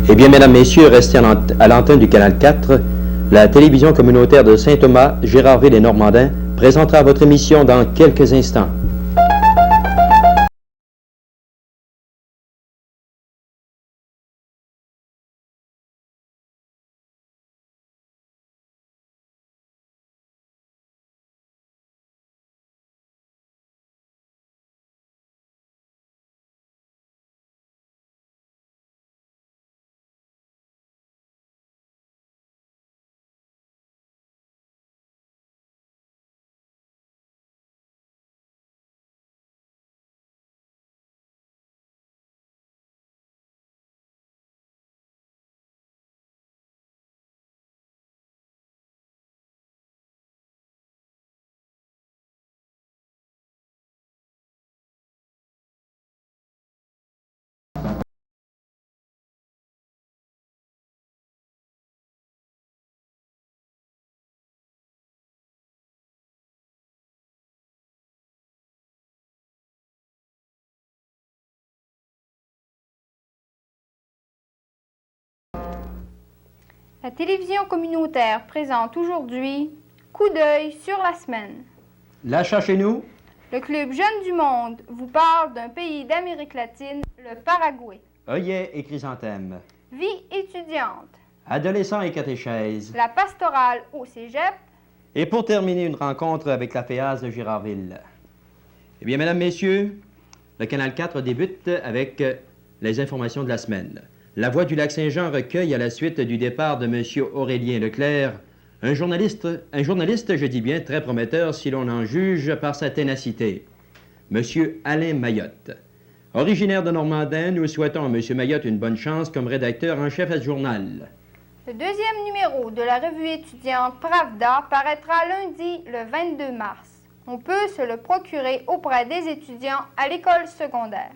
Eh bien, mesdames, messieurs, restez à l'antenne du Canal 4. La télévision communautaire de Saint-Thomas, Gérardville et Normandin présentera votre émission dans quelques instants. La télévision communautaire présente aujourd'hui Coup d'œil sur la semaine. L'achat chez nous. Le Club Jeunes du Monde vous parle d'un pays d'Amérique latine, le Paraguay. Œillets et chrysanthèmes. Vie étudiante. Adolescents et catéchèses. La pastorale au cégep. Et pour terminer, une rencontre avec la FEAS de Gérardville. Eh bien, mesdames, messieurs, le Canal 4 débute avec les informations de la semaine. La Voix du Lac-Saint-Jean recueille à la suite du départ de M. Aurélien Leclerc, un journaliste, je dis bien, très prometteur si l'on en juge par sa ténacité, M. Alain Mayotte. Originaire de Normandin, nous souhaitons à M. Mayotte une bonne chance comme rédacteur en chef à ce journal. Le deuxième numéro de la revue étudiante Pravda paraîtra lundi le 22 mars. On peut se le procurer auprès des étudiants à l'école secondaire.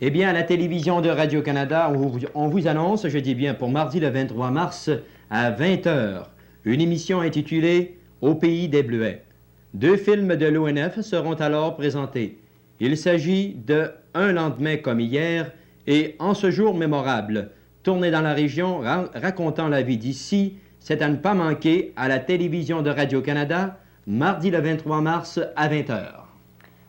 Eh bien, à la télévision de Radio-Canada, on vous annonce, je dis bien pour mardi le 23 mars à 20h, une émission intitulée « Au pays des Bleuets ». 2 films de l'ONF seront alors présentés. Il s'agit de « Un lendemain comme hier » et « En ce jour mémorable », tourné dans la région racontant la vie d'ici. C'est à ne pas manquer à la télévision de Radio-Canada, mardi le 23 mars à 20h.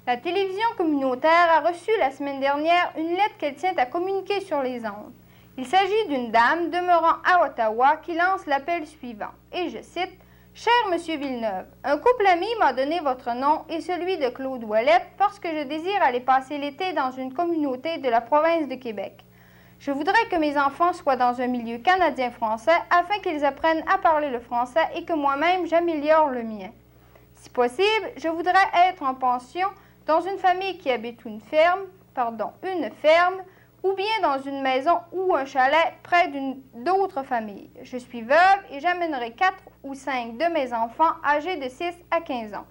La télévision communautaire a reçu la semaine dernière une lettre qu'elle tient à communiquer sur les ondes. Il s'agit d'une dame demeurant à Ottawa qui lance l'appel suivant. Et je cite, « Cher Monsieur Villeneuve, un couple ami m'a donné votre nom et celui de Claude Ouellette parce que je désire aller passer l'été dans une communauté de la province de Québec. Je voudrais que mes enfants soient dans un milieu canadien-français afin qu'ils apprennent à parler le français et que moi-même j'améliore le mien. Si possible, je voudrais être en pension dans une famille qui habite une ferme, ou bien dans une maison ou un chalet près d'autres familles. Je suis veuve et j'amènerai 4 ou 5 de mes enfants âgés de 6 à 15 ans.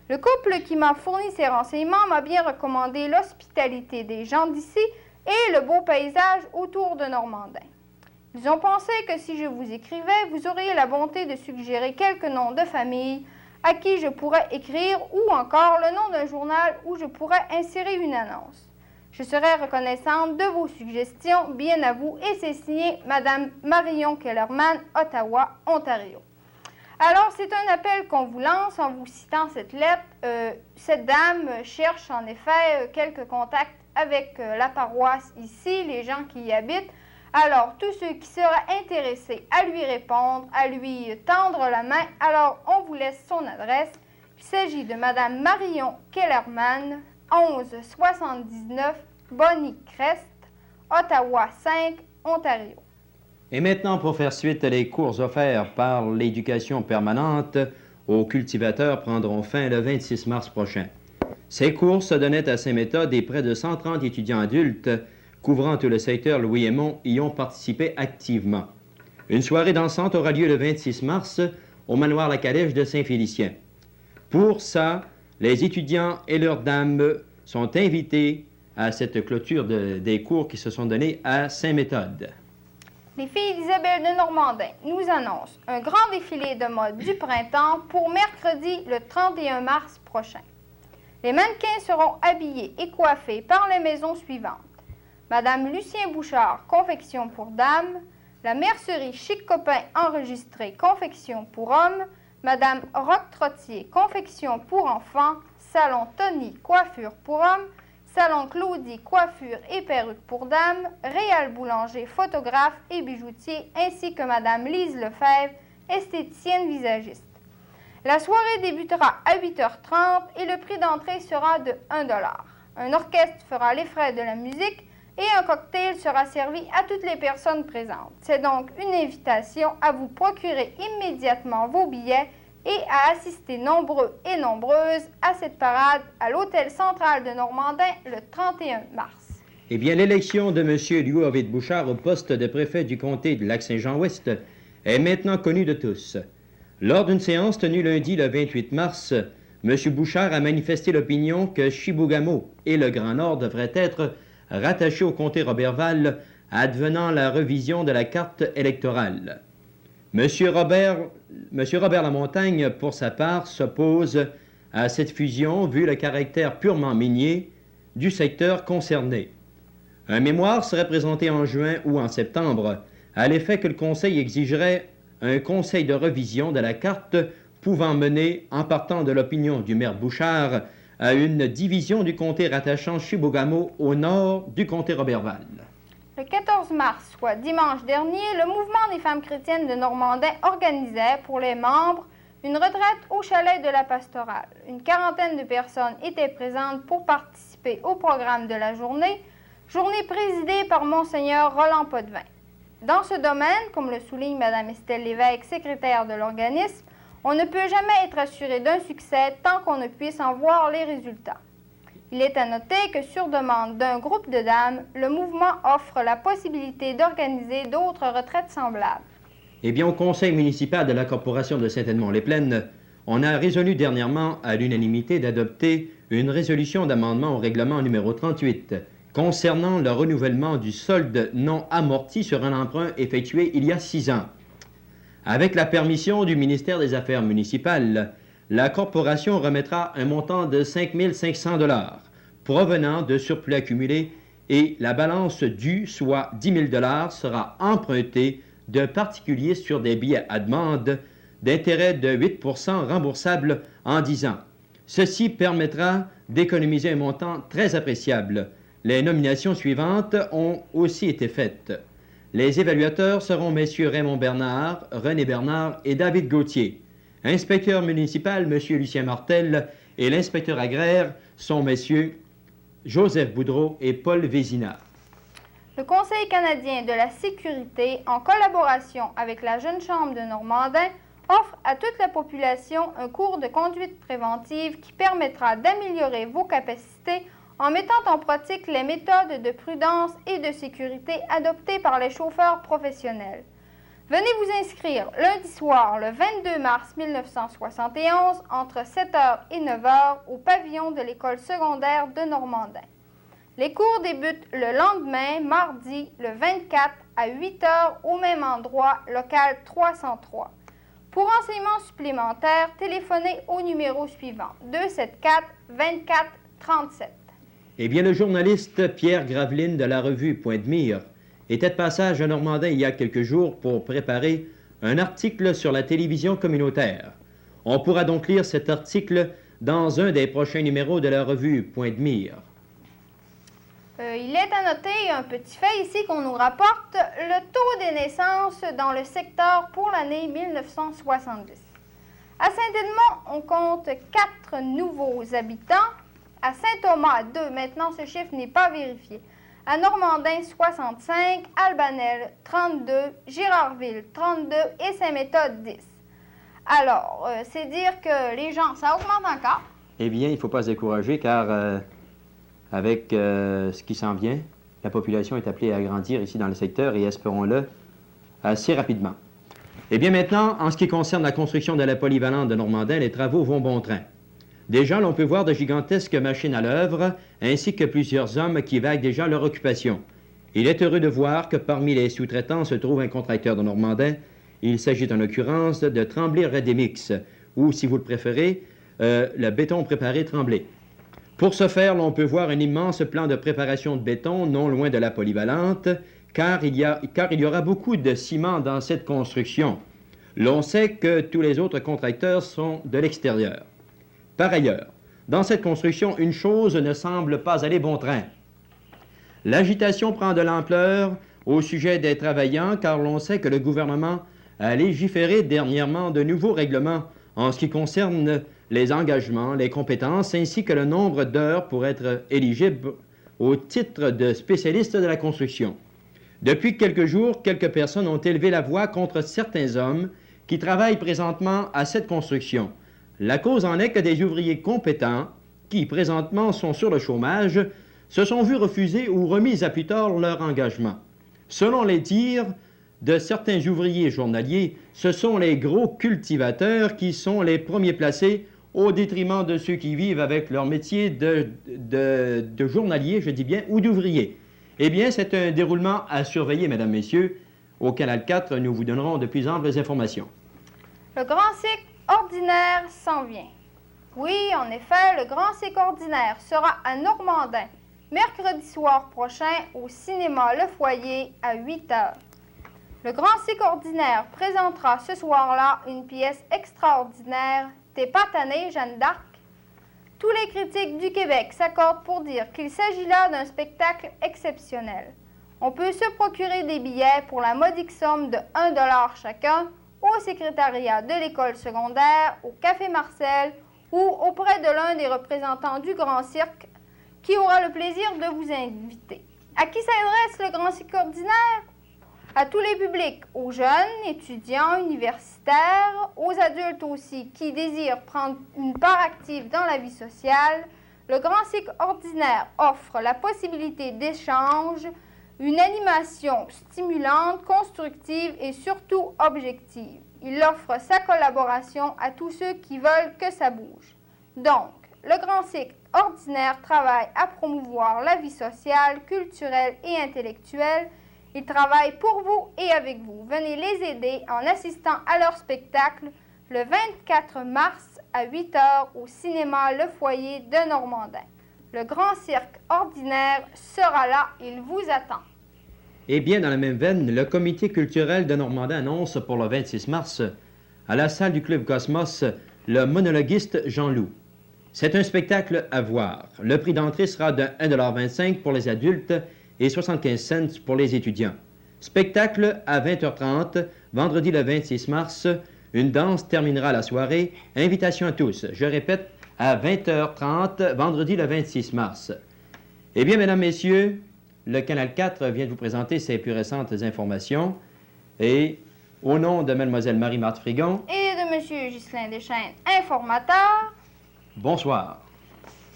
Le couple qui m'a fourni ces renseignements m'a bien recommandé l'hospitalité des gens d'ici et le beau paysage autour de Normandin. Ils ont pensé que si je vous écrivais, vous auriez la bonté de suggérer quelques noms de familles à qui je pourrais écrire ou encore le nom d'un journal où je pourrais insérer une annonce. Je serais reconnaissante de vos suggestions, bien à vous, et c'est signé Madame Marion Kellerman, Ottawa, Ontario. Alors, c'est un appel qu'on vous lance en vous citant cette lettre. Cette dame cherche en effet quelques contacts avec la paroisse ici, les gens qui y habitent. Alors, tous ceux qui seraient intéressés à lui répondre, à lui tendre la main, alors on vous laisse son adresse. Il s'agit de Madame Marion Kellerman, 1179 Bonnie Crest, Ottawa 5, Ontario. Et maintenant, pour faire suite, les cours offerts par l'éducation permanente aux cultivateurs prendront fin le 26 mars prochain. Ces cours se donnaient à Saint-Méthode et près de 130 étudiants adultes couvrant tout le secteur Louis-Aymon y ont participé activement. Une soirée dansante aura lieu le 26 mars au manoir La Calèche de Saint-Félicien. Pour ça, les étudiants et leurs dames sont invités à cette clôture des cours qui se sont donnés à Saint-Méthode. Les filles d'Isabelle de Normandin nous annoncent un grand défilé de mode du printemps pour mercredi le 31 mars prochain. Les mannequins seront habillés et coiffés par les maisons suivantes. Madame Lucien Bouchard, confection pour dames. La mercerie Chic Copain enregistrée, confection pour hommes. Madame Roch Trottier, confection pour enfants. Salon Tony, coiffure pour hommes. Salon Claudie, coiffure et perruque pour dames. Réal Boulanger, photographe et bijoutier, ainsi que Madame Lise Lefebvre, esthéticienne visagiste. La soirée débutera à 8h30 et le prix d'entrée sera de 1 $. Un orchestre fera les frais de la musique et un cocktail sera servi à toutes les personnes présentes. C'est donc une invitation à vous procurer immédiatement vos billets et à assister nombreux et nombreuses à cette parade à l'Hôtel Central de Normandin le 31 mars. Eh bien, l'élection de M. Louis-Ovid Bouchard au poste de préfet du comté de Lac-Saint-Jean-Ouest est maintenant connue de tous. Lors d'une séance tenue lundi le 28 mars, M. Bouchard a manifesté l'opinion que Chibougamau et le Grand Nord devraient être rattachés au comté Roberval, advenant la revision de la carte électorale. M. Robert Lamontagne, pour sa part, s'oppose à cette fusion vu le caractère purement minier du secteur concerné. Un mémoire serait présenté en juin ou en septembre, à l'effet que le Conseil exigerait un conseil de revision de la carte pouvant mener, en partant de l'opinion du maire Bouchard, à une division du comté rattachant Chibougamau au nord du comté Roberval. Le 14 mars, soit dimanche dernier, le mouvement des femmes chrétiennes de Normandin organisait pour les membres une retraite au chalet de la pastorale. Une quarantaine de personnes étaient présentes pour participer au programme de la journée présidée par Monseigneur Roland Potvin. Dans ce domaine, comme le souligne Mme Estelle Lévesque, secrétaire de l'organisme, on ne peut jamais être assuré d'un succès tant qu'on ne puisse en voir les résultats. Il est à noter que sur demande d'un groupe de dames, le mouvement offre la possibilité d'organiser d'autres retraites semblables. Eh bien, au conseil municipal de la Corporation de Saint-Edmond-les-Plaines, on a résolu dernièrement à l'unanimité d'adopter une résolution d'amendement au règlement numéro 38 concernant le renouvellement du solde non amorti sur un emprunt effectué il y a 6 ans. Avec la permission du ministère des Affaires municipales, la Corporation remettra un montant de 5 500 $ provenant de surplus accumulés et la balance due, soit 10 000 $, sera empruntée de particuliers sur des billets à demande d'intérêt de 8 % remboursables en 10 ans. Ceci permettra d'économiser un montant très appréciable. Les nominations suivantes ont aussi été faites. Les évaluateurs seront messieurs Raymond Bernard, René Bernard et David Gauthier. Inspecteur municipal, M. Lucien Martel, et l'inspecteur agraire sont messieurs Joseph Boudreau et Paul Vézina. Le Conseil canadien de la sécurité, en collaboration avec la Jeune Chambre de Normandin, offre à toute la population un cours de conduite préventive qui permettra d'améliorer vos capacités en mettant en pratique les méthodes de prudence et de sécurité adoptées par les chauffeurs professionnels. Venez vous inscrire lundi soir, le 22 mars 1971, entre 7h et 9h au pavillon de l'école secondaire de Normandin. Les cours débutent le lendemain, mardi, le 24, à 8h au même endroit, local 303. Pour renseignements supplémentaires, téléphonez au numéro suivant, 274 24 37. Eh bien, le journaliste Pierre Graveline de la revue Point de Mire était de passage à Normandin il y a quelques jours pour préparer un article sur la télévision communautaire. On pourra donc lire cet article dans un des prochains numéros de la revue Point de Mire. Il est à noter un petit fait ici qu'on nous rapporte le taux des naissances dans le secteur pour l'année 1970. À Saint-Edmond, on compte 4 nouveaux habitants. À Saint-Thomas, 2. Maintenant, ce chiffre n'est pas vérifié. À Normandin, 65. Albanel, 32. Girardville, 32. Et Saint-Méthode, 10. Alors, c'est dire que les gens, ça augmente encore. Eh bien, il ne faut pas se décourager car avec ce qui s'en vient, la population est appelée à grandir ici dans le secteur et espérons-le assez rapidement. Eh bien maintenant, en ce qui concerne la construction de la polyvalente de Normandin, les travaux vont bon train. Déjà, l'on peut voir de gigantesques machines à l'œuvre, ainsi que plusieurs hommes qui vaguent déjà leur occupation. Il est heureux de voir que parmi les sous-traitants se trouve un contracteur de Normandin. Il s'agit en l'occurrence de Tremblay Redemix, ou si vous le préférez, le béton préparé Tremblay. Pour ce faire, l'on peut voir un immense plan de préparation de béton non loin de la polyvalente, car il y aura beaucoup de ciment dans cette construction. L'on sait que tous les autres contracteurs sont de l'extérieur. Par ailleurs, dans cette construction, une chose ne semble pas aller bon train. L'agitation prend de l'ampleur au sujet des travaillants, car l'on sait que le gouvernement a légiféré dernièrement de nouveaux règlements en ce qui concerne les engagements, les compétences, ainsi que le nombre d'heures pour être éligible au titre de spécialiste de la construction. Depuis quelques jours, quelques personnes ont élevé la voix contre certains hommes qui travaillent présentement à cette construction. La cause en est que des ouvriers compétents, qui présentement sont sur le chômage, se sont vus refuser ou remis à plus tard leur engagement. Selon les dires de certains ouvriers journaliers, ce sont les gros cultivateurs qui sont les premiers placés au détriment de ceux qui vivent avec leur métier de journalier, je dis bien, ou d'ouvrier. Eh bien, c'est un déroulement à surveiller, mesdames, messieurs. Au Canal 4, nous vous donnerons de plus amples informations. Le grand cycle ordinaire s'en vient. Oui, en effet, le grand cycle ordinaire sera à Normandin, mercredi soir prochain, au cinéma Le Foyer, à 8 h. Le grand cycle ordinaire présentera ce soir-là une pièce extraordinaire, T'es pas tannée, Jeanne d'Arc? Tous les critiques du Québec s'accordent pour dire qu'il s'agit là d'un spectacle exceptionnel. On peut se procurer des billets pour la modique somme de 1 $ chacun au secrétariat de l'école secondaire, au Café Marcel ou auprès de l'un des représentants du Grand Cirque qui aura le plaisir de vous inviter. À qui s'adresse le Grand Cycle ordinaire? À tous les publics, aux jeunes, étudiants, universitaires, aux adultes aussi qui désirent prendre une part active dans la vie sociale. Le Grand Cycle ordinaire offre la possibilité d'échange, une animation stimulante, constructive et surtout objective. Il offre sa collaboration à tous ceux qui veulent que ça bouge. Donc, le Grand Cycle ordinaire travaille à promouvoir la vie sociale, culturelle et intellectuelle. Ils travaillent pour vous et avec vous. Venez les aider en assistant à leur spectacle le 24 mars à 8 h au cinéma Le Foyer de Normandin. Le Grand Cirque ordinaire sera là, il vous attend. Eh bien, dans la même veine, le comité culturel de Normandin annonce pour le 26 mars, à la salle du Club Cosmos, le monologuiste Jean Loup. C'est un spectacle à voir. Le prix d'entrée sera de 1,25 $ pour les adultes et 75 cents pour les étudiants. Spectacle à 20h30, vendredi le 26 mars. Une danse terminera la soirée. Invitation à tous. Je répète, à 20h30, vendredi le 26 mars. Eh bien, mesdames, messieurs, le Canal 4 vient de vous présenter ses plus récentes informations. Et au nom de Mlle Marie-Marthe Frigon et de M. Ghislain Deschênes, informateur, bonsoir.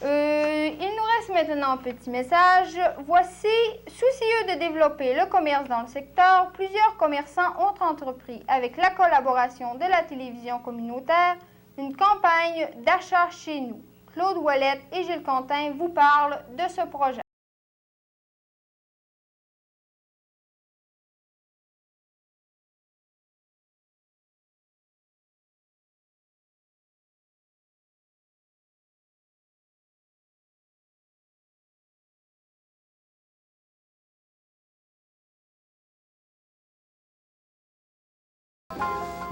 Il nous reste maintenant un petit message. Voici, soucieux de développer le commerce dans le secteur, plusieurs commerçants ont entrepris, avec la collaboration de la télévision communautaire, une campagne d'achat chez nous. Claude Ouellette et Gilles Quentin vous parlent de ce projet.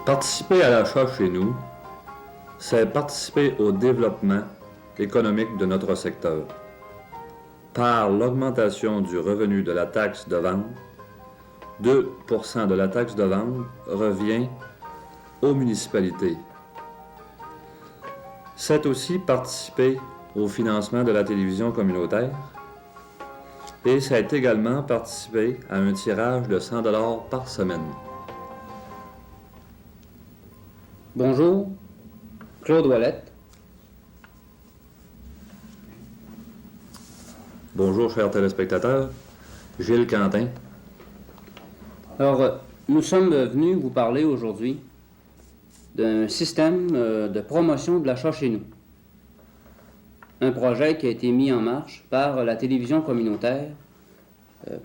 Participer à l'achat chez nous, c'est participer au développement économique de notre secteur. Par l'augmentation du revenu de la taxe de vente, 2% de la taxe de vente revient aux municipalités. C'est aussi participer au financement de la télévision communautaire et c'est également participer à un tirage de 100 $ par semaine. Bonjour, Claude Ouellette. Bonjour, chers téléspectateurs, Gilles Quentin. Alors, nous sommes venus vous parler aujourd'hui d'un système de promotion de l'achat chez nous. Un projet qui a été mis en marche par la télévision communautaire,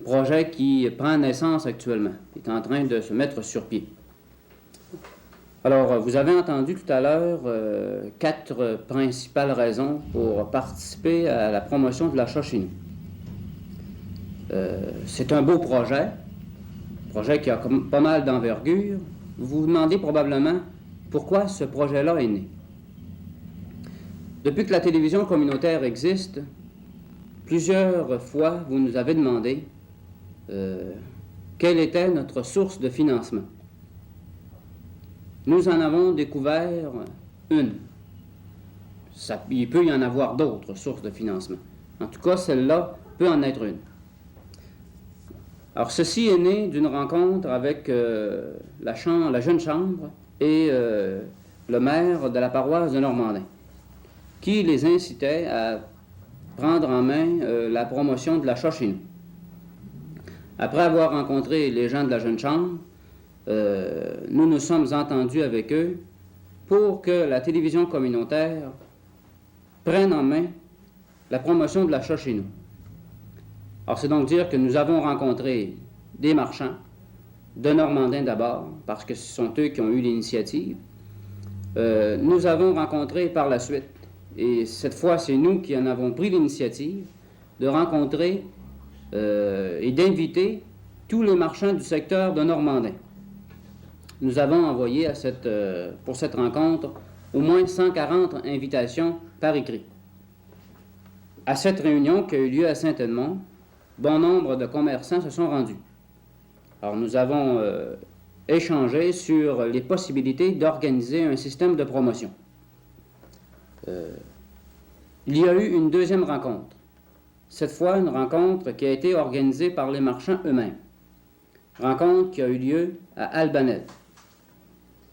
projet qui prend naissance actuellement, qui est en train de se mettre sur pied. Alors, vous avez entendu tout à l'heure 4 principales raisons pour participer à la promotion de l'achat chez nous. C'est un beau projet qui a pas mal d'envergure. Vous vous demandez probablement pourquoi ce projet-là est né. Depuis que la télévision communautaire existe, plusieurs fois, vous nous avez demandé quelle était notre source de financement. Nous en avons découvert une. Il peut y en avoir d'autres sources de financement. En tout cas, celle-là peut en être une. Alors, ceci est né d'une rencontre avec la Jeune Chambre et le maire de la paroisse de Normandin, qui les incitait à prendre en main la promotion de l'achat chez nous. Après avoir rencontré les gens de la Jeune Chambre, nous nous sommes entendus avec eux pour que la télévision communautaire prenne en main la promotion de l'achat chez nous. Alors, c'est donc dire que nous avons rencontré des marchands, de Normandin d'abord, parce que ce sont eux qui ont eu l'initiative. Nous avons rencontré par la suite, et cette fois, c'est nous qui en avons pris l'initiative, de rencontrer et d'inviter tous les marchands du secteur de Normandin. Nous avons envoyé pour cette rencontre au moins 140 invitations par écrit. À cette réunion qui a eu lieu à Saint-Edmond, bon nombre de commerçants se sont rendus. Alors, nous avons échangé sur les possibilités d'organiser un système de promotion. Il y a eu une deuxième rencontre. Cette fois, une rencontre qui a été organisée par les marchands eux-mêmes. Rencontre qui a eu lieu à Albanel.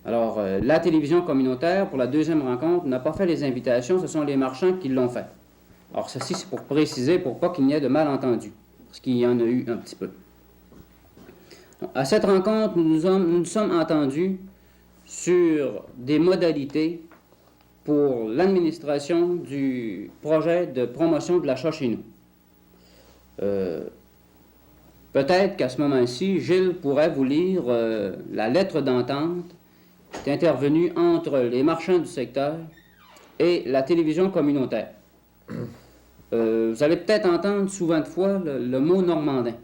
Alors, la télévision communautaire, pour la deuxième rencontre, n'a pas fait les invitations, ce sont les marchands qui l'ont fait. Alors, ceci, c'est pour préciser, pour pas qu'il n'y ait de malentendus, parce qu'il y en a eu un petit peu. À cette rencontre, nous nous sommes entendus sur des modalités pour l'administration du projet de promotion de l'achat chez nous. Peut-être qu'à ce moment-ci, Gilles pourrait vous lire la lettre d'entente qui est intervenue entre les marchands du secteur et la télévision communautaire. Vous allez peut-être entendre souvent de fois le mot normandin.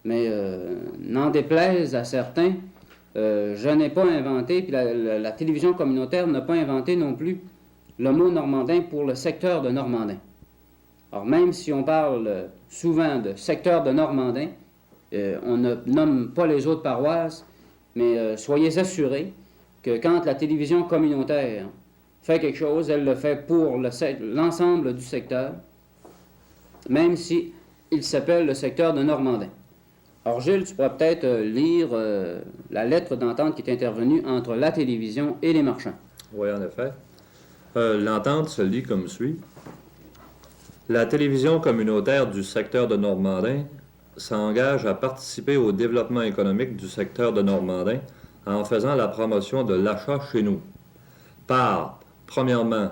Mais n'en déplaise à certains, je n'ai pas inventé, puis la télévision communautaire n'a pas inventé non plus le mot normandin pour le secteur de Normandin. Alors même si on parle souvent de secteur de Normandin, on ne nomme pas les autres paroisses, mais soyez assurés que quand la télévision communautaire fait quelque chose, elle le fait pour l'ensemble du secteur, même si il s'appelle le secteur de Normandin. Alors Gilles, tu pourrais peut-être lire la lettre d'entente qui est intervenue entre la télévision et les marchands. Oui, en effet. L'entente se lit comme suit. La télévision communautaire du secteur de Normandin s'engage à participer au développement économique du secteur de Normandin en faisant la promotion de l'achat chez nous par, premièrement,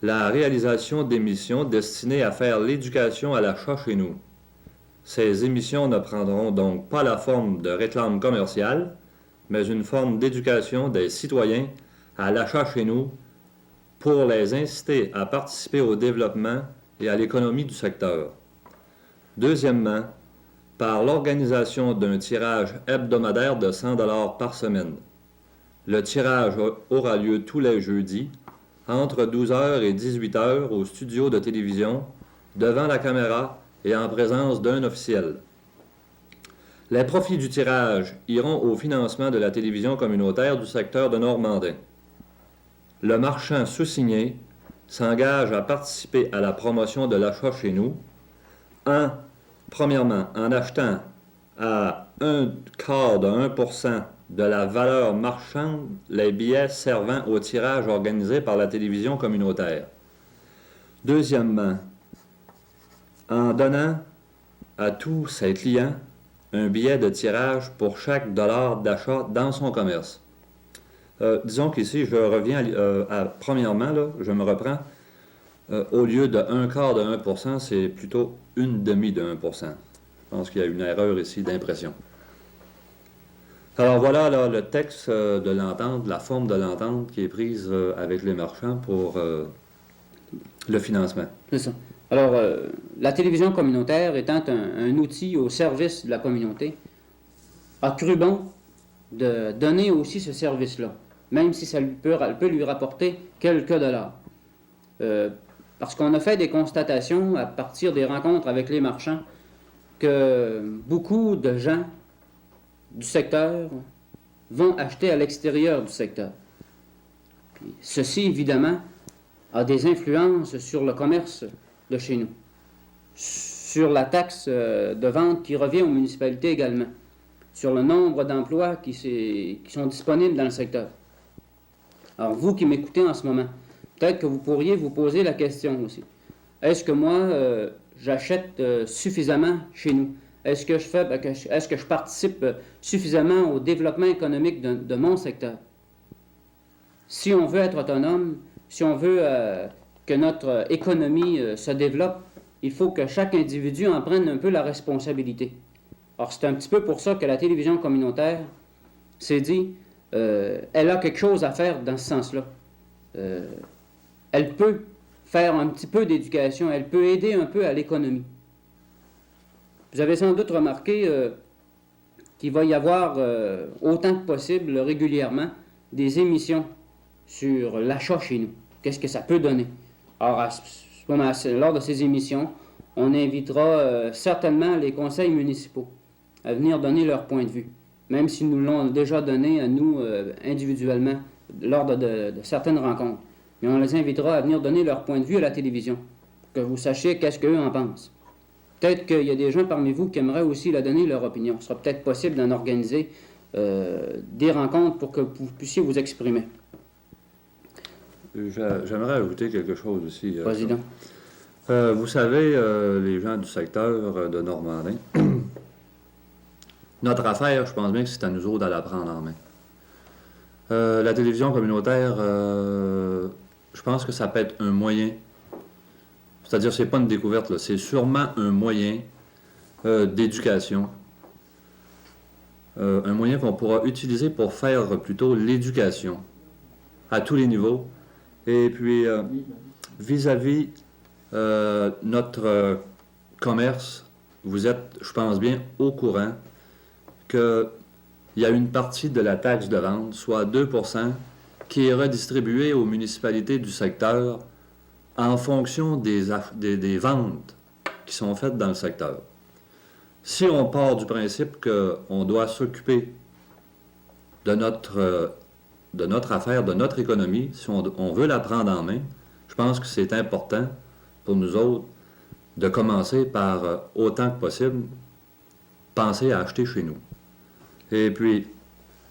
la réalisation d'émissions destinées à faire l'éducation à l'achat chez nous. Ces émissions ne prendront donc pas la forme de réclame commerciale, mais une forme d'éducation des citoyens à l'achat chez nous pour les inciter à participer au développement et à l'économie du secteur. Deuxièmement, par l'organisation d'un tirage hebdomadaire de 100 $ par semaine. Le tirage aura lieu tous les jeudis, entre 12h et 18h au studio de télévision, devant la caméra et en présence d'un officiel. Les profits du tirage iront au financement de la télévision communautaire du secteur de Normandin. Le marchand sous-signé s'engage à participer à la promotion de l'achat chez nous premièrement, en achetant à 1/4 de 1% de la valeur marchande les billets servant au tirage organisé par la télévision communautaire. Deuxièmement, en donnant à tous ses clients un billet de tirage pour chaque dollar d'achat dans son commerce. Disons qu'ici, je reviens premièrement, là, je me reprends, au lieu de 1/4 de 1%, c'est plutôt 1/2 de 1%. Je pense qu'il y a une erreur ici d'impression. Alors voilà là, le texte de l'entente, la forme de l'entente qui est prise avec les marchands pour le financement. C'est ça. Alors, la télévision communautaire étant un outil au service de la communauté, a cru bon de donner aussi ce service-là, même si ça peut lui rapporter quelques dollars. Parce qu'on a fait des constatations à partir des rencontres avec les marchands que beaucoup de gens du secteur vont acheter à l'extérieur du secteur. Puis, ceci, évidemment, a des influences sur le commerce de chez nous, sur la taxe de vente qui revient aux municipalités également, sur le nombre d'emplois qui sont disponibles dans le secteur. Alors, vous qui m'écoutez en ce moment, peut-être que vous pourriez vous poser la question aussi. Est-ce que moi, j'achète suffisamment chez nous? Est-ce que je participe suffisamment au développement économique de mon secteur? Si on veut être autonome, si on veut que notre économie se développe, il faut que chaque individu en prenne un peu la responsabilité. Alors, c'est un petit peu pour ça que la télévision communautaire s'est dit, elle a quelque chose à faire dans ce sens-là. Elle peut faire un petit peu d'éducation, elle peut aider un peu à l'économie. Vous avez sans doute remarqué qu'il va y avoir autant que possible, régulièrement, des émissions sur l'achat chez nous. Qu'est-ce que ça peut donner? Alors, lors de ces émissions, on invitera certainement les conseils municipaux à venir donner leur point de vue, même s'ils nous l'ont déjà donné à nous individuellement lors de certaines rencontres. Mais on les invitera à venir donner leur point de vue à la télévision, pour que vous sachiez qu'est-ce qu'eux en pensent. Peut-être qu'il y a des gens parmi vous qui aimeraient aussi leur donner leur opinion. Ce sera peut-être possible d'en organiser des rencontres pour que vous puissiez vous exprimer. J'aimerais ajouter quelque chose aussi. Vas-y donc. Vous savez, les gens du secteur de Normandin, notre affaire, je pense bien que c'est à nous autres de la prendre en main. La télévision communautaire, je pense que ça peut être un moyen, c'est-à-dire c'est pas une découverte, là, c'est sûrement un moyen d'éducation, un moyen qu'on pourra utiliser pour faire plutôt l'éducation à tous les niveaux. Et puis, vis-à-vis notre commerce, vous êtes, je pense bien, au courant qu'il y a une partie de la taxe de vente, soit 2%, qui est redistribuée aux municipalités du secteur en fonction des ventes qui sont faites dans le secteur. Si on part du principe qu'on doit s'occuper de notre affaire, de notre économie, si on veut la prendre en main, je pense que c'est important pour nous autres de commencer par, autant que possible, penser à acheter chez nous. Et puis,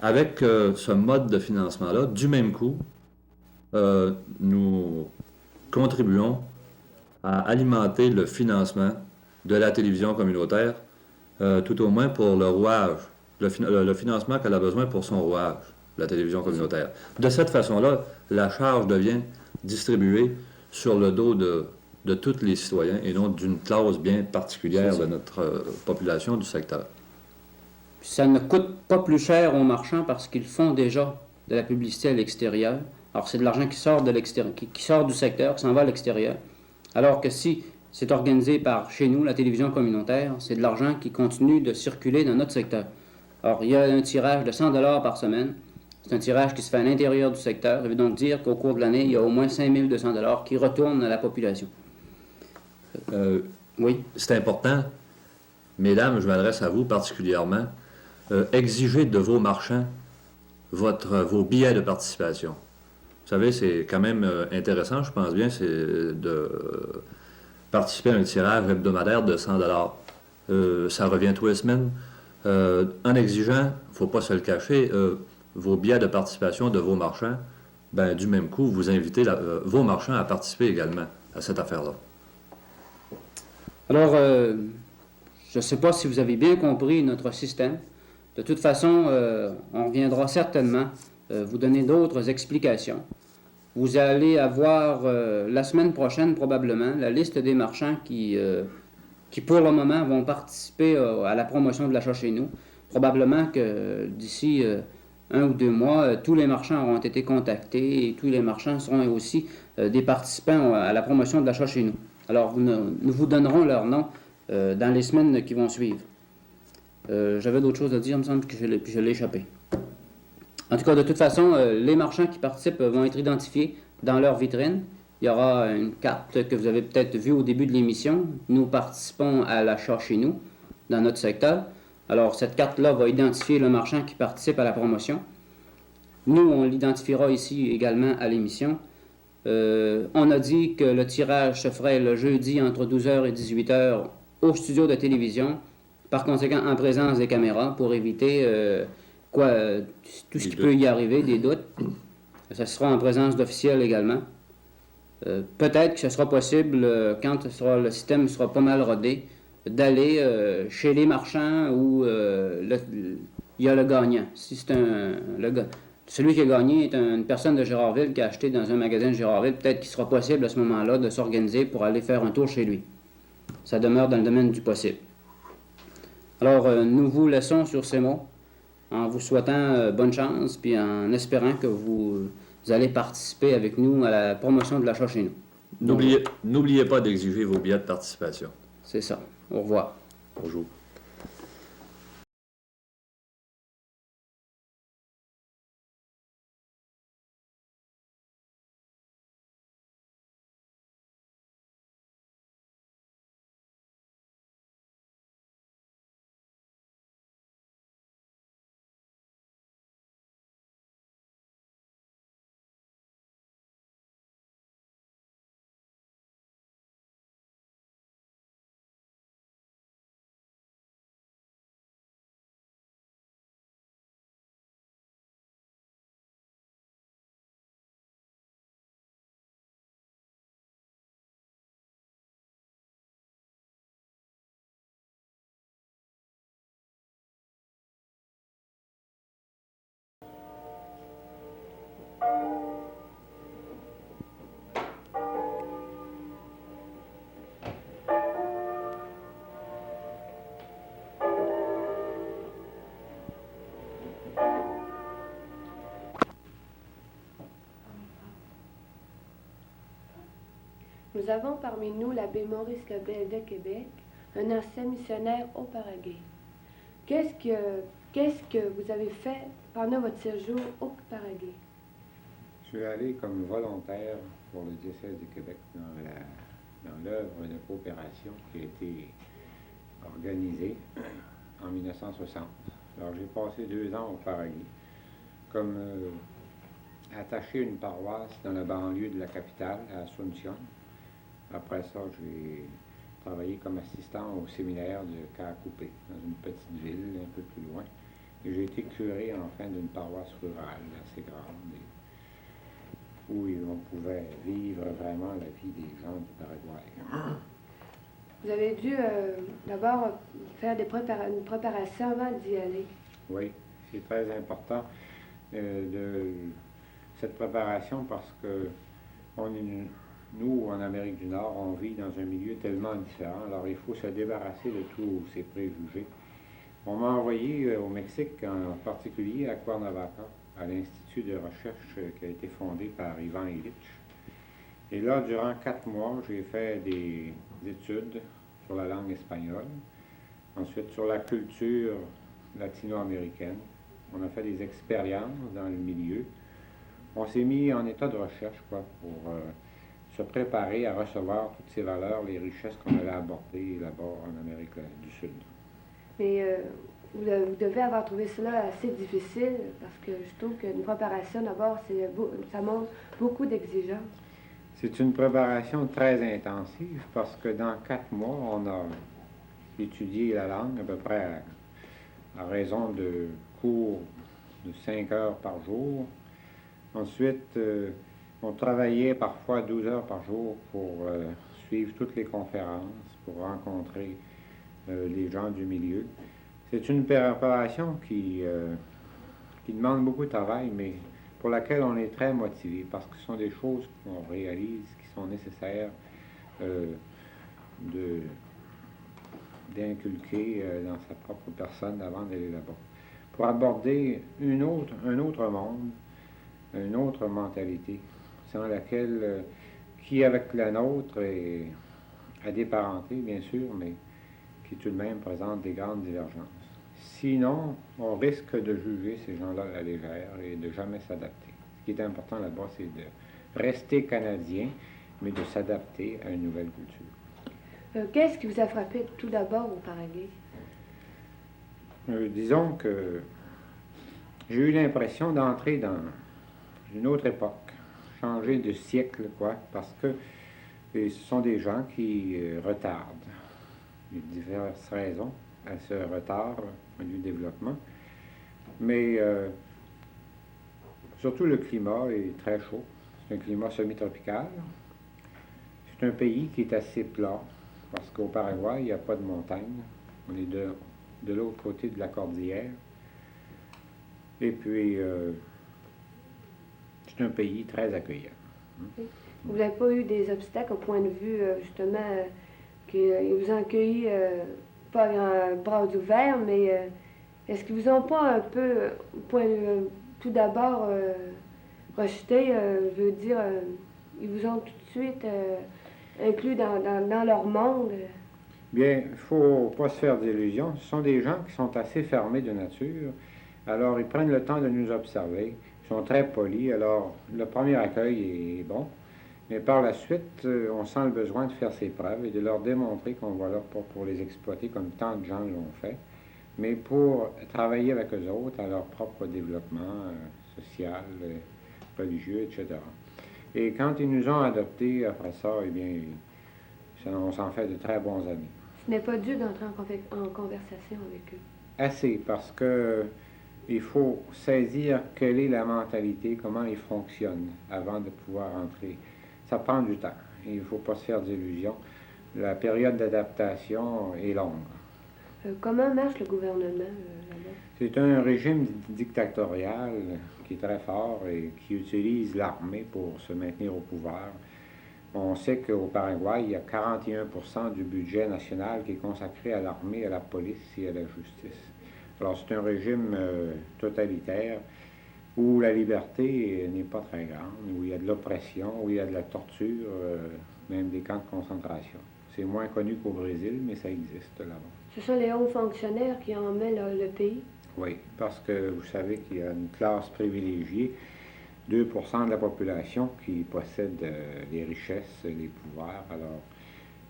avec ce mode de financement-là, du même coup, nous contribuons à alimenter le financement de la télévision communautaire, tout au moins pour le rouage, le financement qu'elle a besoin pour son rouage, la télévision communautaire. De cette façon-là, la charge devient distribuée sur le dos de tous les citoyens et non d'une classe bien particulière de notre population du secteur. Ça ne coûte pas plus cher aux marchands parce qu'ils font déjà de la publicité à l'extérieur. Alors, c'est de l'argent qui sort de l'extérieur, qui sort du secteur, qui s'en va à l'extérieur. Alors que si c'est organisé par, chez nous, la télévision communautaire, c'est de l'argent qui continue de circuler dans notre secteur. Alors, il y a un tirage de 100 $ par semaine. C'est un tirage qui se fait à l'intérieur du secteur. Ça veut donc dire qu'au cours de l'année, il y a au moins 5 200 $ qui retournent à la population. Oui. C'est important. Mesdames, je m'adresse à vous particulièrement. Exigez de vos marchands vos billets de participation. Vous savez, c'est quand même intéressant, je pense bien, c'est de participer à un tirage hebdomadaire de 100 $. Ça revient tous les semaines. En exigeant, il ne faut pas se le cacher, vos billets de participation de vos marchands, ben, du même coup, vous invitez vos marchands à participer également à cette affaire-là. Alors, je ne sais pas si vous avez bien compris notre système. De toute façon, on reviendra certainement vous donner d'autres explications. Vous allez avoir la semaine prochaine probablement la liste des marchands qui pour le moment vont participer à la promotion de l'achat chez nous. probablement que d'ici 1 ou 2 mois, tous les marchands auront été contactés et tous les marchands seront aussi des participants à la promotion de l'achat chez nous. Alors, nous vous donnerons leur nom dans les semaines qui vont suivre. J'avais d'autres choses à dire, il me semble que je l'ai échappé. En tout cas, de toute façon, les marchands qui participent vont être identifiés dans leur vitrine. Il y aura une carte que vous avez peut-être vue au début de l'émission. Nous participons à l'achat chez nous, dans notre secteur. Alors, cette carte-là va identifier le marchand qui participe à la promotion. Nous, on l'identifiera ici également à l'émission. On a dit que le tirage se ferait le jeudi entre 12h et 18h au studio de télévision, par conséquent en présence des caméras, pour éviter tout ce qui peut y arriver, des doutes. Ça sera en présence d'officiels également. Peut-être que ce sera possible, quand le système sera pas mal rodé, d'aller chez les marchands où il y a le gagnant. Si c'est celui qui a gagné est une personne de Gérardville qui a acheté dans un magasin de Gérardville, peut-être qu'il sera possible à ce moment-là de s'organiser pour aller faire un tour chez lui. Ça demeure dans le domaine du possible. Alors, nous vous laissons sur ces mots, en vous souhaitant bonne chance, puis en espérant que vous allez participer avec nous à la promotion de l'achat chez nous. N'oubliez pas d'exiger vos billets de participation. C'est ça. Au revoir. Bonjour. Nous avons parmi nous l'abbé Maurice Cabel de Québec, un ancien missionnaire au Paraguay. Qu'est-ce que vous avez fait pendant votre séjour au Paraguay? Je suis allé comme volontaire pour le diocèse de Québec dans l'œuvre de coopération qui a été organisée en 1960. Alors j'ai passé 2 ans au Paraguay comme attaché à une paroisse dans la banlieue de la capitale, à Asunción. Après ça, j'ai travaillé comme assistant au séminaire de Caacupé, dans une petite ville un peu plus loin. Et j'ai été curé, enfin, d'une paroisse rurale assez grande, où on pouvait vivre vraiment la vie des gens du Paraguay. Vous avez dû d'abord faire une préparation avant d'y aller. Oui, c'est très important cette préparation parce que nous, en Amérique du Nord, on vit dans un milieu tellement différent, alors il faut se débarrasser de tous ces préjugés. On m'a envoyé au Mexique, en particulier à Cuernavaca, à l'Institut de recherche qui a été fondé par Ivan Illich. Et là, durant 4 mois, j'ai fait des études sur la langue espagnole, ensuite sur la culture latino-américaine. On a fait des expériences dans le milieu. On s'est mis en état de recherche pour se préparer à recevoir toutes ces valeurs, les richesses qu'on allait aborder là-bas en Amérique du Sud. Mais vous devez avoir trouvé cela assez difficile parce que je trouve qu'une préparation, d'abord, ça montre beaucoup d'exigences. C'est une préparation très intensive parce que dans 4 mois, on a étudié la langue à peu près à raison de cours de 5 heures par jour. Ensuite, on travaillait parfois 12 heures par jour pour suivre toutes les conférences, pour rencontrer les gens du milieu. C'est une préparation qui demande beaucoup de travail, mais pour laquelle on est très motivé, parce que ce sont des choses qu'on réalise, qui sont nécessaires d'inculquer dans sa propre personne avant d'aller là-bas. Pour aborder un autre monde, une autre mentalité, sans laquelle, qui avec la nôtre est à des parentés, bien sûr, mais qui tout de même présente des grandes divergences. Sinon, on risque de juger ces gens-là à la légère et de jamais s'adapter. Ce qui est important là-bas, c'est de rester canadien, mais de s'adapter à une nouvelle culture. Qu'est-ce qui vous a frappé tout d'abord au Paraguay? Disons que j'ai eu l'impression d'entrer dans une autre époque, changer de siècle, quoi, parce que ce sont des gens qui retardent. Il y a diverses raisons à ce retard du développement, mais surtout le climat est très chaud. C'est un climat semi-tropical. C'est un pays qui est assez plat, parce qu'au Paraguay, il n'y a pas de montagne. On est de l'autre côté de la cordillère. Et puis, c'est un pays très accueillant. Vous n'avez pas eu des obstacles au point de vue, justement, qu'ils vous ont accueilli, pas en bras ouverts, mais est-ce qu'ils vous ont pas un peu, tout d'abord, rejeté, je veux dire, ils vous ont tout de suite inclus dans leur monde? Bien, il ne faut pas se faire d'illusions. Ce sont des gens qui sont assez fermés de nature. Alors, ils prennent le temps de nous observer. Ils sont très polis. Alors, le premier accueil est bon. Mais par la suite, on sent le besoin de faire ses preuves et de leur démontrer qu'on va là pas pour les exploiter comme tant de gens l'ont fait, mais pour travailler avec eux autres à leur propre développement social, religieux, etc. Et quand ils nous ont adoptés après ça, eh bien, on s'en fait de très bons amis. Ce n'est pas dur d'entrer en conversation avec eux? Assez, parce que il faut saisir quelle est la mentalité, comment ils fonctionnent avant de pouvoir entrer. Ça prend du temps. Il ne faut pas se faire d'illusions. La période d'adaptation est longue. Comment marche le gouvernement là-bas? C'est un régime dictatorial qui est très fort et qui utilise l'armée pour se maintenir au pouvoir. On sait qu'au Paraguay, il y a 41% du budget national qui est consacré à l'armée, à la police et à la justice. Alors c'est un régime totalitaire où la liberté n'est pas très grande, où il y a de l'oppression, où il y a de la torture, même des camps de concentration. C'est moins connu qu'au Brésil, mais ça existe là-bas. Ce sont les hauts fonctionnaires qui emmènent le pays? Oui, parce que vous savez qu'il y a une classe privilégiée, 2% de la population qui possède les richesses, les pouvoirs, alors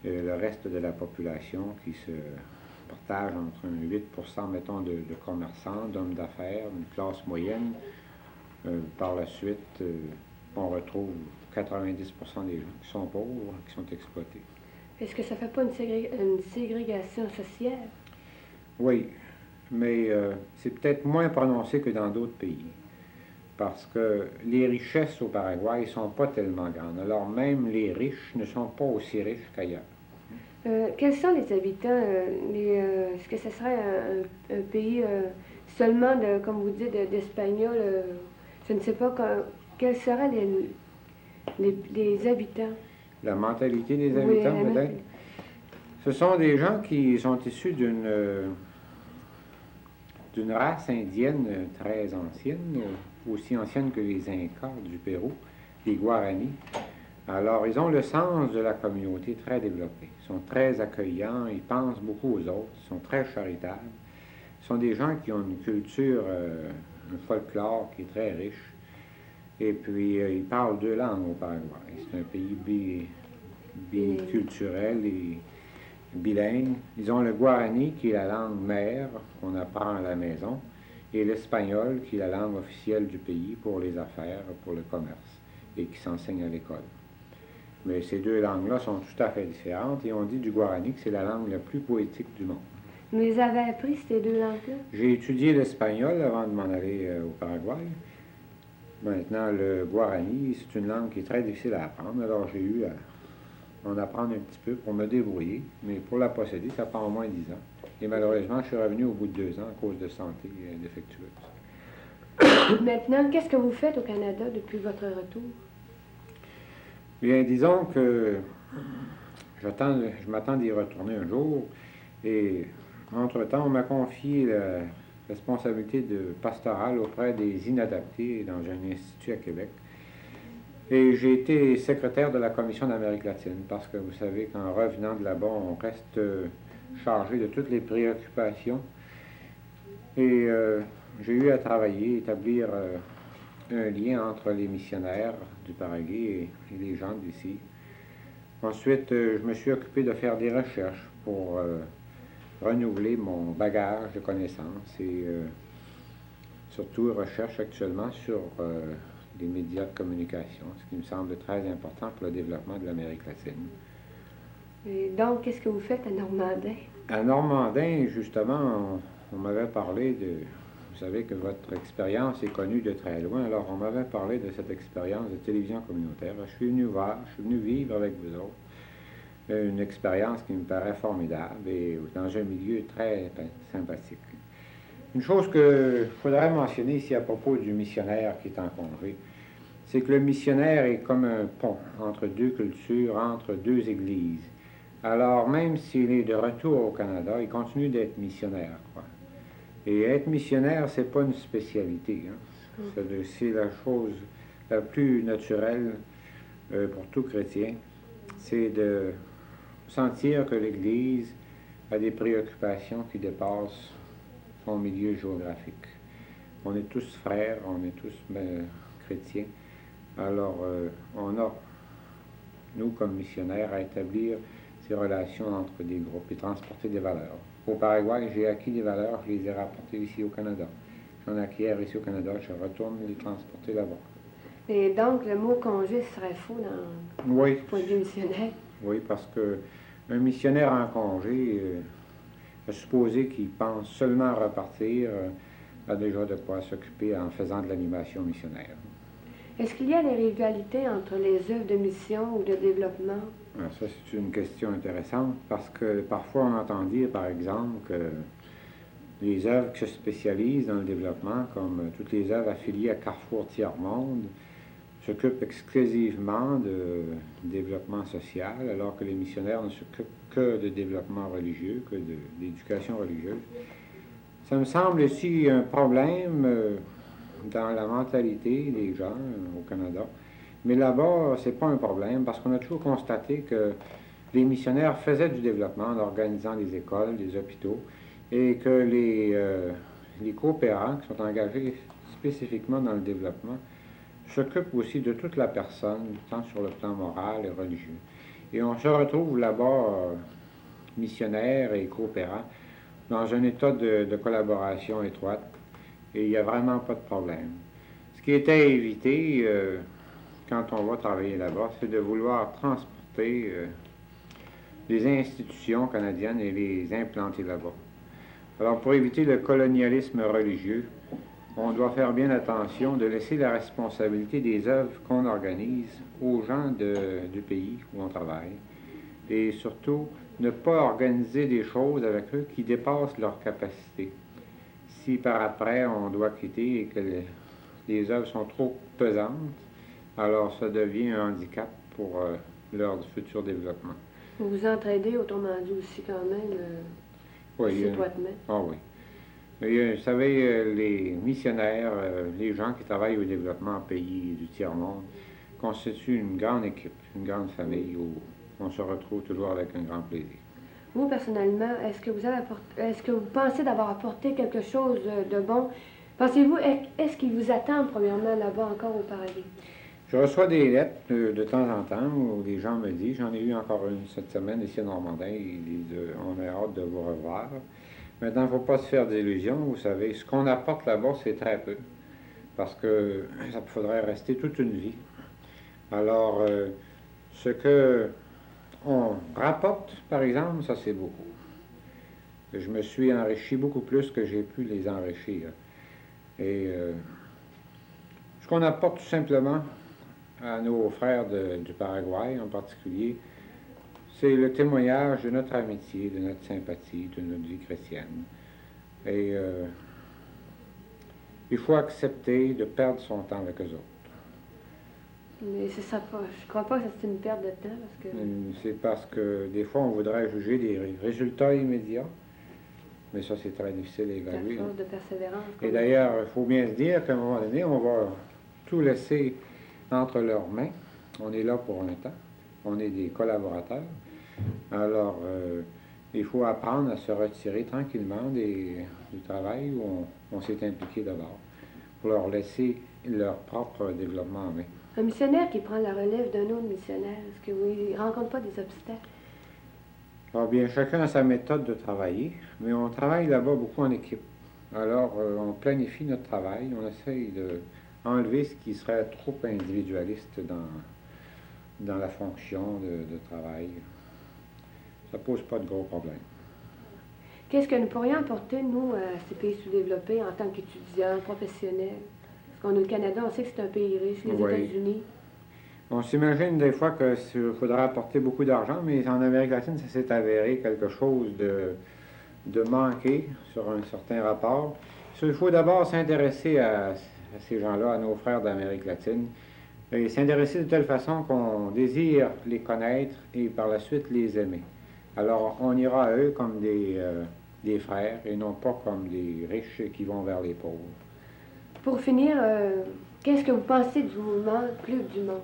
le reste de la population qui se partage entre un 8%, mettons, de commerçants, d'hommes d'affaires, une classe moyenne. Par la suite, on retrouve 90% des gens qui sont pauvres, qui sont exploités. Est-ce que ça ne fait pas une ségrégation sociale? Oui, mais c'est peut-être moins prononcé que dans d'autres pays. Parce que les richesses au Paraguay ne sont pas tellement grandes. Alors même les riches ne sont pas aussi riches qu'ailleurs. Quels sont les habitants? Est-ce que ce serait un pays seulement, comme vous dites, d'Espagnols? Je ne sais pas quels seraient les habitants. La mentalité des habitants, oui, peut-être? Ce sont des gens qui sont issus d'une race indienne très ancienne, aussi ancienne que les Incas du Pérou, les Guaranis. Alors, ils ont le sens de la communauté très développé. Ils sont très accueillants, ils pensent beaucoup aux autres, ils sont très charitables. Ce sont des gens qui ont une culture, un folklore qui est très riche. Et puis, ils parlent 2 langues au Paraguay. C'est un pays biculturel et bilingue. Ils ont le guarani, qui est la langue mère qu'on apprend à la maison, et l'espagnol, qui est la langue officielle du pays pour les affaires, pour le commerce, et qui s'enseigne à l'école. Mais ces 2 langues-là sont tout à fait différentes, et on dit du guarani que c'est la langue la plus poétique du monde. Vous les avez appris, ces 2 langues-là? J'ai étudié l'espagnol avant de m'en aller au Paraguay. Maintenant, le guarani, c'est une langue qui est très difficile à apprendre, alors j'ai eu à en apprendre un petit peu pour me débrouiller, mais pour la posséder, ça prend au moins 10 ans. Et malheureusement, je suis revenu au bout de 2 ans à cause de santé défectueuse. Maintenant, qu'est-ce que vous faites au Canada depuis votre retour? Bien, disons que je m'attends d'y retourner un jour, Et entre-temps, on m'a confié la responsabilité de pastorale auprès des inadaptés dans un institut à Québec. Et j'ai été secrétaire de la Commission d'Amérique latine parce que vous savez qu'en revenant de là-bas, on reste chargé de toutes les préoccupations. Et j'ai eu à travailler, établir un lien entre les missionnaires du Paraguay et les gens d'ici. Ensuite, je me suis occupé de faire des recherches pour renouveler mon bagage de connaissances et surtout recherche actuellement sur les médias de communication, ce qui me semble très important pour le développement de l'Amérique latine. Et donc, qu'est-ce que vous faites à Normandin? À Normandin, justement, on m'avait parlé de... Vous savez que votre expérience est connue de très loin, alors on m'avait parlé de cette expérience de télévision communautaire. Je suis venu voir, je suis venu vivre avec vous autres une expérience qui me paraît formidable et dans un milieu très sympathique. Une chose qu'il faudrait mentionner ici à propos du missionnaire qui est en congé, c'est que le missionnaire est comme un pont entre deux cultures, entre deux églises. Alors, même s'il est de retour au Canada, il continue d'être missionnaire, quoi. Et être missionnaire, c'est pas une spécialité, hein. C'est la chose la plus naturelle pour tout chrétien, c'est de sentir que l'Église a des préoccupations qui dépassent son milieu géographique. On est tous frères, on est tous chrétiens. Alors, on a, nous, comme missionnaires, à établir ces relations entre des groupes et transporter des valeurs. Au Paraguay, j'ai acquis des valeurs, je les ai rapportées ici au Canada. J'en acquiers ici au Canada, je retourne les transporter là-bas. Et donc, le mot congé serait faux dans Oui. le point de vue missionnaire? Oui, parce que un missionnaire en congé, à supposer qu'il pense seulement à repartir, a déjà de quoi s'occuper en faisant de l'animation missionnaire. Est-ce qu'il y a des rivalités entre les œuvres de mission ou de développement? Alors ça, c'est une question intéressante parce que parfois on entend dire, par exemple, que les œuvres qui se spécialisent dans le développement, comme toutes les œuvres affiliées à Carrefour Tiers-Monde, s'occupent exclusivement de développement social, alors que les missionnaires ne s'occupent que de développement religieux, que d'éducation religieuse. Ça me semble aussi un problème dans la mentalité des gens au Canada. Mais là-bas, c'est pas un problème parce qu'on a toujours constaté que les missionnaires faisaient du développement en organisant des écoles, des hôpitaux, et que les coopérants qui sont engagés spécifiquement dans le développement s'occupent aussi de toute la personne, tant sur le plan moral et religieux. Et on se retrouve là-bas, missionnaires et coopérants, dans un état de collaboration étroite, et il n'y a vraiment pas de problème. Ce qui était à éviter quand on va travailler là-bas, c'est de vouloir transporter les institutions canadiennes et les implanter là-bas. Alors, pour éviter le colonialisme religieux, on doit faire bien attention de laisser la responsabilité des œuvres qu'on organise aux gens du pays où on travaille. Et surtout, ne pas organiser des choses avec eux qui dépassent leur capacité. Si par après on doit quitter et que les œuvres sont trop pesantes, alors ça devient un handicap pour leur futur développement. Vous vous entraidez, autrement dit, aussi quand même, Oui, étroitement. Ah oui. Vous savez, les missionnaires, les gens qui travaillent au développement en pays du tiers-monde, constituent une grande équipe, une grande famille où on se retrouve toujours avec un grand plaisir. Vous, personnellement, est-ce que vous pensez d'avoir apporté quelque chose de bon? Pensez-vous, est-ce qu'il vous attend, premièrement, là-bas encore au Paraguay? Je reçois des lettres de temps en temps où les gens me disent, j'en ai eu encore une cette semaine ici à Normandin, ils disent, on a hâte de vous revoir. Maintenant, il ne faut pas se faire d'illusions, vous savez, ce qu'on apporte là-bas, c'est très peu, parce que ça faudrait rester toute une vie. Alors, ce que on rapporte, par exemple, ça c'est beaucoup. Je me suis enrichi beaucoup plus que j'ai pu les enrichir. Et ce qu'on apporte tout simplement à nos frères du Paraguay en particulier, c'est le témoignage de notre amitié, de notre sympathie, de notre vie chrétienne. Et il faut accepter de perdre son temps avec eux autres. Mais c'est ça pas. Je crois pas que c'est une perte de temps parce que. C'est parce que des fois, on voudrait juger des résultats immédiats, mais ça, c'est très difficile à C'est à évaluer. force de persévérance. Et d'ailleurs, il faut bien se dire qu'à un moment donné, on va tout laisser entre leurs mains. On est là pour un temps. On est des collaborateurs. Alors, il faut apprendre à se retirer tranquillement du travail où on s'est impliqué d'abord, pour leur laisser leur propre développement en main. Un missionnaire qui prend la relève d'un autre missionnaire, est-ce que oui, il ne rencontre pas des obstacles? Alors bien, chacun a sa méthode de travailler, mais on travaille là-bas beaucoup en équipe. Alors, on planifie notre travail, on essaye d'enlever ce qui serait trop individualiste dans la fonction de travail. Ça pose pas de gros problèmes. Qu'est-ce que nous pourrions apporter, nous, à ces pays sous-développés en tant qu'étudiants, professionnels? Parce qu'on a le Canada, on sait que c'est un pays riche, les Oui. États-Unis. On s'imagine des fois qu'il faudra apporter beaucoup d'argent, mais en Amérique latine, ça s'est avéré quelque chose de manqué sur un certain rapport. Il faut d'abord s'intéresser à ces gens-là, à nos frères d'Amérique latine, et s'intéresser de telle façon qu'on désire les connaître et par la suite les aimer. Alors, on ira à eux comme des frères et non pas comme des riches qui vont vers les pauvres. Pour finir, qu'est-ce que vous pensez du mouvement Club du Monde?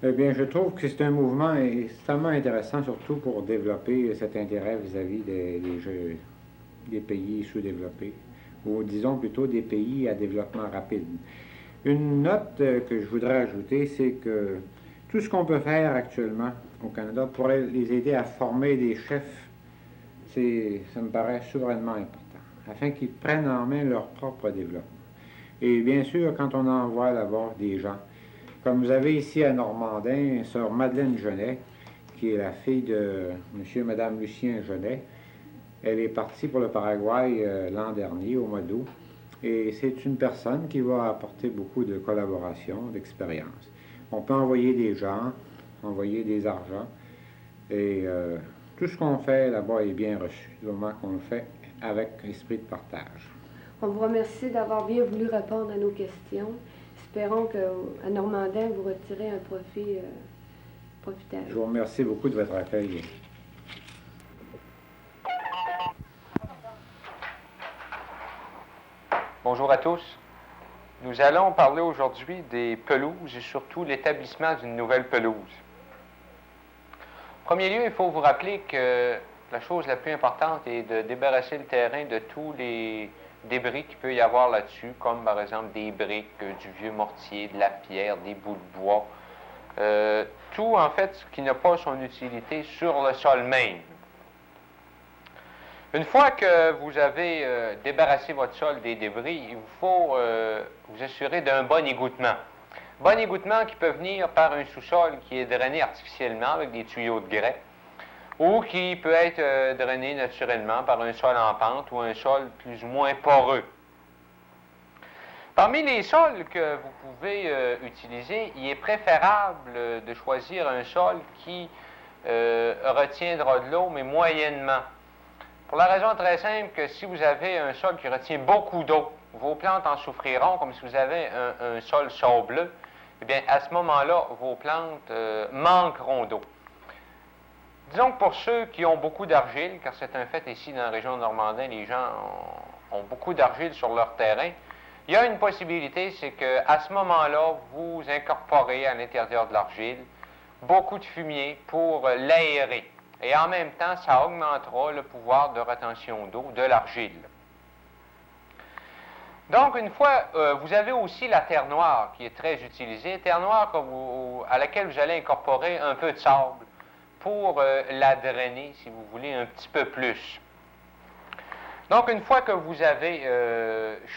Eh bien, je trouve que c'est un mouvement extrêmement intéressant, surtout pour développer cet intérêt vis-à-vis des pays sous-développés, ou disons plutôt des pays à développement rapide. Une note que je voudrais ajouter, c'est que tout ce qu'on peut faire actuellement au Canada pourrait les aider à former des chefs. Ça me paraît souverainement important, afin qu'ils prennent en main leur propre développement. Et bien sûr, quand on envoie là-bas des gens, comme vous avez ici à Normandin, sœur Madeleine Genet, qui est la fille de monsieur et madame Lucien Genet, elle est partie pour le Paraguay l'an dernier, au mois d'août, et c'est une personne qui va apporter beaucoup de collaboration, d'expérience. On peut envoyer des gens, envoyer des argents, et tout ce qu'on fait là-bas est bien reçu, du moment qu'on le fait avec esprit de partage. On vous remercie d'avoir bien voulu répondre à nos questions. Espérons qu'à Normandin, vous retirez un profit profitable. Je vous remercie beaucoup de votre accueil. Bonjour à tous. Nous allons parler aujourd'hui des pelouses et surtout l'établissement d'une nouvelle pelouse. En premier lieu, il faut vous rappeler que la chose la plus importante est de débarrasser le terrain de tous les débris qu'il peut y avoir là-dessus, comme par exemple des briques, du vieux mortier, de la pierre, des bouts de bois. Tout, en fait, ce qui n'a pas son utilité sur le sol même. Une fois que vous avez débarrassé votre sol des débris, il vous faut vous assurer d'un bon égouttement. Bon égouttement qui peut venir par un sous-sol qui est drainé artificiellement avec des tuyaux de grès, ou qui peut être drainé naturellement par un sol en pente ou un sol plus ou moins poreux. Parmi les sols que vous pouvez utiliser, il est préférable de choisir un sol qui retiendra de l'eau, mais moyennement. Pour la raison très simple que si vous avez un sol qui retient beaucoup d'eau, vos plantes en souffriront comme si vous avez un sol sableux. Eh bien, à ce moment-là, vos plantes manqueront d'eau. Disons que pour ceux qui ont beaucoup d'argile, car c'est un fait ici dans la région de Normandin, les gens ont beaucoup d'argile sur leur terrain, il y a une possibilité, c'est qu'à ce moment-là, vous incorporez à l'intérieur de l'argile beaucoup de fumier pour l'aérer. Et en même temps, ça augmentera le pouvoir de rétention d'eau de l'argile. Donc, une fois, vous avez aussi la terre noire qui est très utilisée, terre noire à laquelle vous allez incorporer un peu de sable pour la drainer, si vous voulez, un petit peu plus. Donc, une fois que vous avez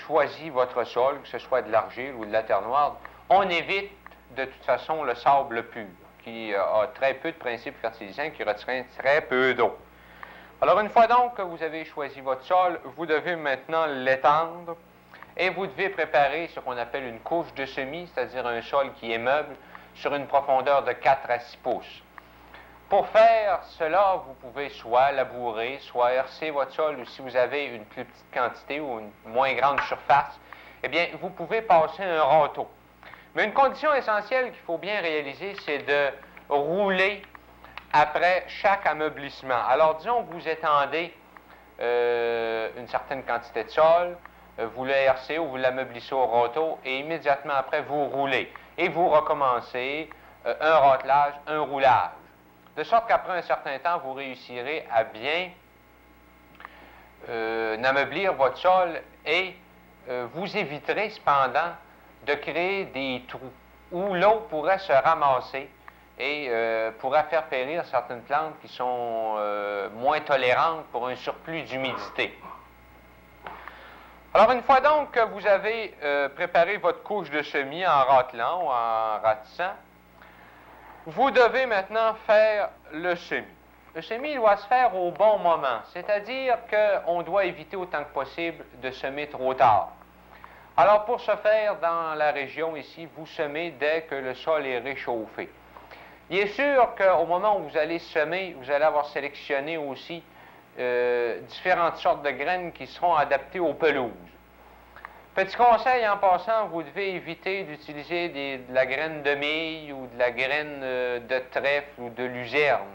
choisi votre sol, que ce soit de l'argile ou de la terre noire, on évite de toute façon le sable pur, qui a très peu de principes fertilisants, qui retient très peu d'eau. Alors, une fois donc que vous avez choisi votre sol, vous devez maintenant l'étendre et vous devez préparer ce qu'on appelle une couche de semis, c'est-à-dire un sol qui est meuble, sur une profondeur de 4 à 6 pouces. Pour faire cela, vous pouvez soit labourer, soit hercer votre sol, ou si vous avez une plus petite quantité ou une moins grande surface, eh bien, vous pouvez passer un râteau. Mais une condition essentielle qu'il faut bien réaliser, c'est de rouler après chaque ameublissement. Alors, disons que vous étendez une certaine quantité de sol, vous le hercez ou vous l'ameublissez au râteau, et immédiatement après, vous roulez. Et vous recommencez un râtelage, un roulage. De sorte qu'après un certain temps, vous réussirez à bien ameublir votre sol et vous éviterez cependant de créer des trous où l'eau pourrait se ramasser et pourrait faire périr certaines plantes qui sont moins tolérantes pour un surplus d'humidité. Alors, une fois donc que vous avez préparé votre couche de semis en râtelant ou en ratissant, vous devez maintenant faire le semis. Le semis doit se faire au bon moment, c'est-à-dire qu'on doit éviter autant que possible de semer trop tard. Alors, pour ce faire, dans la région ici, vous semez dès que le sol est réchauffé. Il est sûr qu'au moment où vous allez semer, vous allez avoir sélectionné aussi différentes sortes de graines qui seront adaptées aux pelouses. Petit conseil en passant, vous devez éviter d'utiliser de la graine de mille ou de la graine de trèfle ou de luzerne.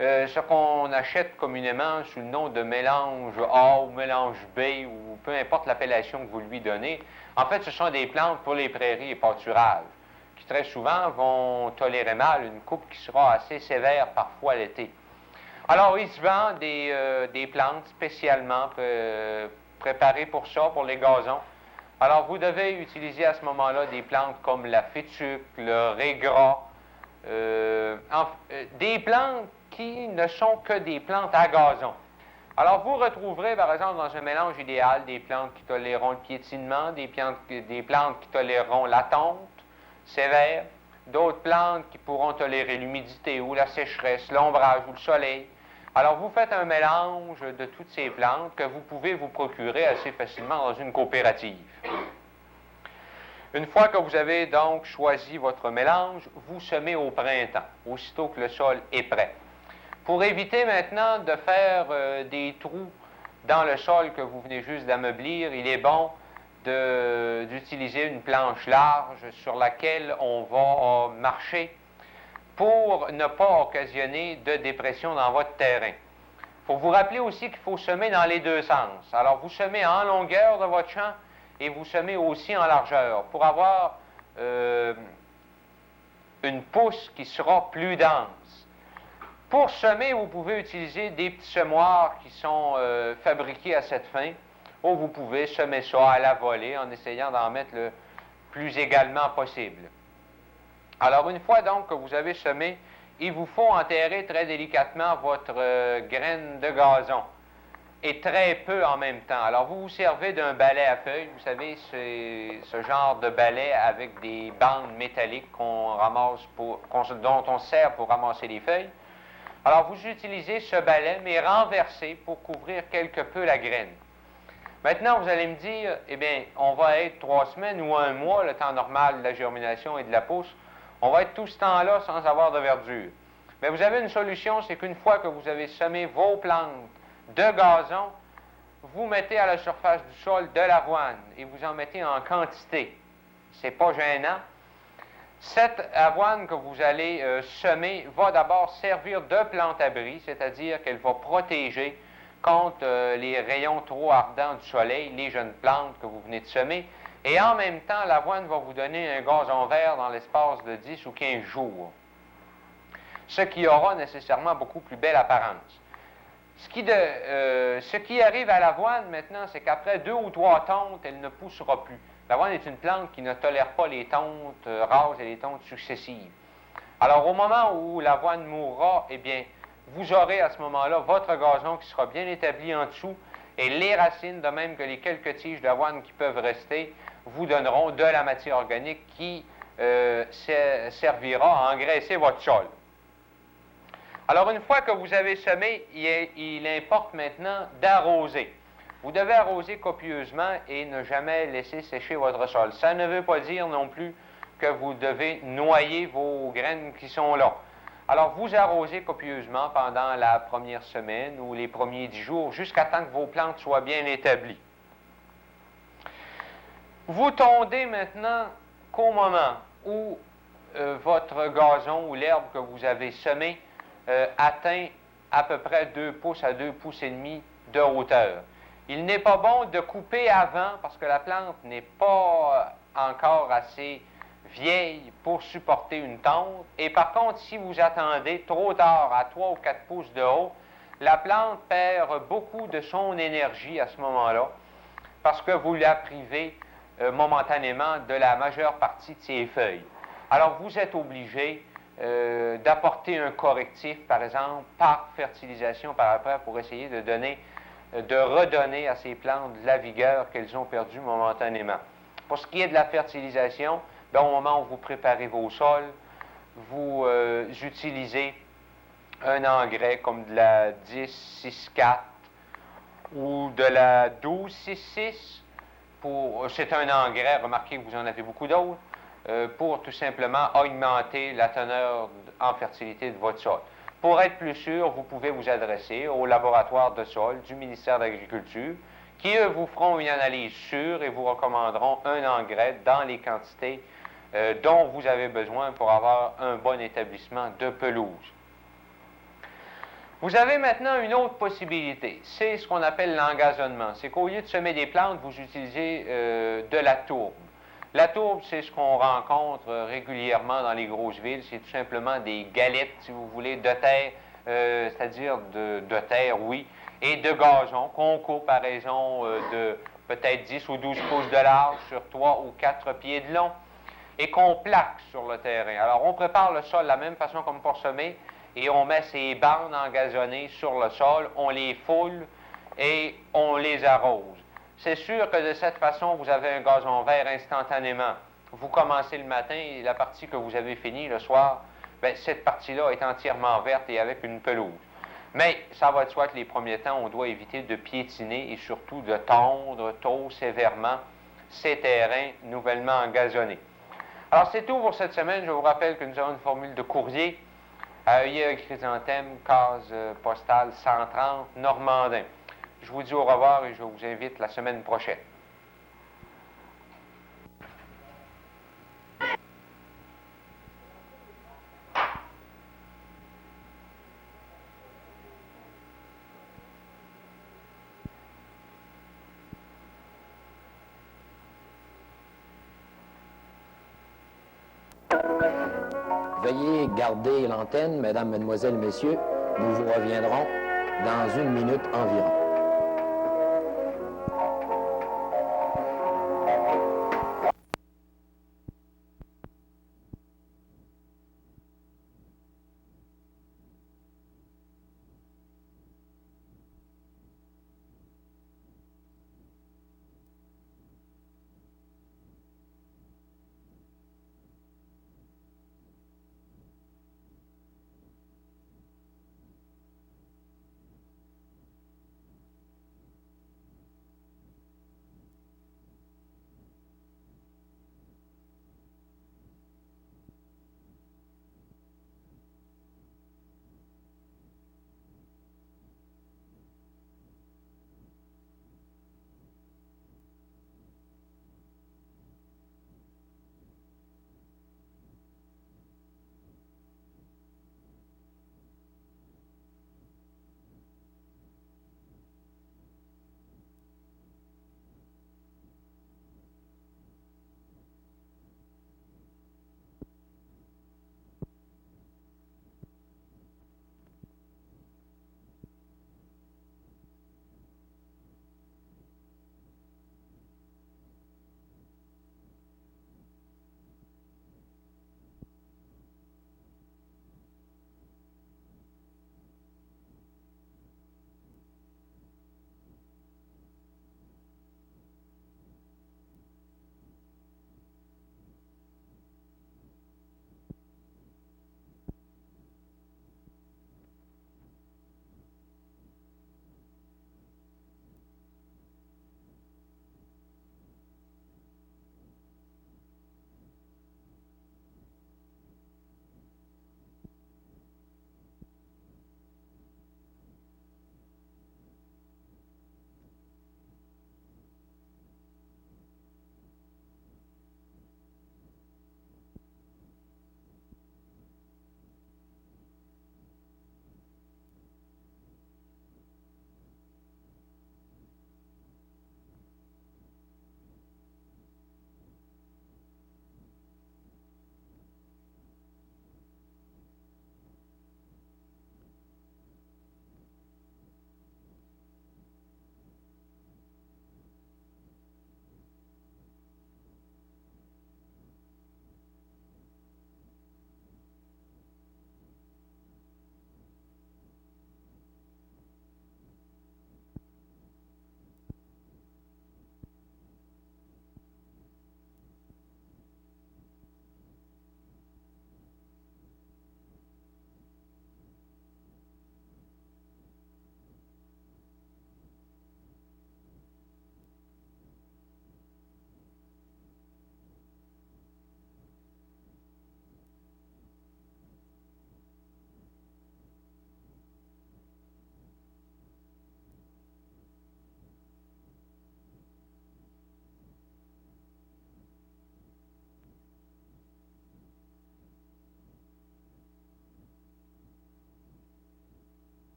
Ce qu'on achète communément sous le nom de mélange A ou mélange B ou peu importe l'appellation que vous lui donnez. En fait, ce sont des plantes pour les prairies et pâturages qui très souvent vont tolérer mal une coupe qui sera assez sévère parfois l'été. Alors, il se vend des plantes spécialement préparées pour ça, pour les gazons. Alors, vous devez utiliser à ce moment-là des plantes comme la fétuque, le régras, des plantes qui ne sont que des plantes à gazon. Alors, vous retrouverez, par exemple, dans un mélange idéal, des plantes qui toléreront le piétinement, des plantes qui toléreront la tonte sévère, d'autres plantes qui pourront tolérer l'humidité ou la sécheresse, l'ombrage ou le soleil. Alors, vous faites un mélange de toutes ces plantes que vous pouvez vous procurer assez facilement dans une coopérative. Une fois que vous avez donc choisi votre mélange, vous semez au printemps, aussitôt que le sol est prêt. Pour éviter maintenant de faire des trous dans le sol que vous venez juste d'ameublir, il est bon d'utiliser une planche large sur laquelle on va marcher pour ne pas occasionner de dépression dans votre terrain. Il faut vous rappeler aussi qu'il faut semer dans les deux sens. Alors, vous semez en longueur de votre champ et vous semez aussi en largeur pour avoir une pousse qui sera plus dense. Pour semer, vous pouvez utiliser des petits semoirs qui sont fabriqués à cette fin, ou vous pouvez semer ça à la volée en essayant d'en mettre le plus également possible. Alors, une fois donc que vous avez semé, il vous faut enterrer très délicatement votre graine de gazon, et très peu en même temps. Alors, vous vous servez d'un balai à feuilles, vous savez, c'est ce genre de balai avec des bandes métalliques dont on sert pour ramasser les feuilles. Alors, vous utilisez ce balai, mais renversé pour couvrir quelque peu la graine. Maintenant, vous allez me dire, eh bien, on va être 3 semaines ou 1 mois, le temps normal de la germination et de la pousse. On va être tout ce temps-là sans avoir de verdure. Mais vous avez une solution, c'est qu'une fois que vous avez semé vos plantes de gazon, vous mettez à la surface du sol de l'avoine et vous en mettez en quantité. C'est pas gênant. Cette avoine que vous allez semer va d'abord servir de plante-abri, c'est-à-dire qu'elle va protéger contre les rayons trop ardents du soleil, les jeunes plantes que vous venez de semer. Et en même temps, l'avoine va vous donner un gazon vert dans l'espace de 10 ou 15 jours, ce qui aura nécessairement beaucoup plus belle apparence. Ce qui arrive à l'avoine maintenant, c'est qu'après 2 ou 3 tontes, elle ne poussera plus. L'avoine est une plante qui ne tolère pas les tontes rases et les tontes successives. Alors, au moment où l'avoine mourra, eh bien, vous aurez à ce moment-là votre gazon qui sera bien établi en dessous et les racines, de même que les quelques tiges d'avoine qui peuvent rester, vous donneront de la matière organique qui servira à engraisser votre sol. Alors, une fois que vous avez semé, il importe maintenant d'arroser. Vous devez arroser copieusement et ne jamais laisser sécher votre sol. Ça ne veut pas dire non plus que vous devez noyer vos graines qui sont là. Alors, vous arrosez copieusement pendant la première semaine ou les premiers 10 jours jusqu'à temps que vos plantes soient bien établies. Vous tondez maintenant qu'au moment où votre gazon ou l'herbe que vous avez semé atteint à peu près 2 pouces à 2 pouces et demi de hauteur. Il n'est pas bon de couper avant parce que la plante n'est pas encore assez vieille pour supporter une tonte. Et par contre, si vous attendez trop tard, à 3 ou 4 pouces de haut, la plante perd beaucoup de son énergie à ce moment-là parce que vous la privez momentanément de la majeure partie de ses feuilles. Alors, vous êtes obligé d'apporter un correctif, par exemple, par fertilisation par après pour essayer de redonner à ces plantes de la vigueur qu'elles ont perdue momentanément. Pour ce qui est de la fertilisation, bien, au moment où vous préparez vos sols, vous utilisez un engrais comme de la 10-6-4 ou de la 12-6-6. C'est un engrais, remarquez que vous en avez beaucoup d'autres, pour tout simplement augmenter la teneur en fertilité de votre sol. Pour être plus sûr, vous pouvez vous adresser au laboratoire de sol du ministère de l'Agriculture qui, eux, vous feront une analyse sûre et vous recommanderont un engrais dans les quantités dont vous avez besoin pour avoir un bon établissement de pelouse. Vous avez maintenant une autre possibilité, c'est ce qu'on appelle l'engazonnement. C'est qu'au lieu de semer des plantes, vous utilisez de la tourbe. La tourbe, c'est ce qu'on rencontre régulièrement dans les grosses villes. C'est tout simplement des galettes, si vous voulez, de terre, c'est-à-dire de terre, oui, et de gazon qu'on coupe à raison de peut-être 10 ou 12 pouces de large sur 3 ou 4 pieds de long et qu'on plaque sur le terrain. Alors, on prépare le sol de la même façon comme pour semer et on met ces bandes engazonnées sur le sol, on les foule et on les arrose. C'est sûr que de cette façon, vous avez un gazon vert instantanément. Vous commencez le matin et la partie que vous avez finie le soir, bien, cette partie-là est entièrement verte et avec une pelouse. Mais ça va de soi que les premiers temps, on doit éviter de piétiner et surtout de tondre trop sévèrement ces terrains nouvellement engazonnés. Alors, c'est tout pour cette semaine. Je vous rappelle que nous avons une formule de courrier à œillet Chrysanthème, case postale 130, Normandin. Je vous dis au revoir et je vous invite la semaine prochaine. Veuillez garder l'antenne, mesdames, mesdemoiselles, messieurs. Nous vous reviendrons dans 1 minute environ.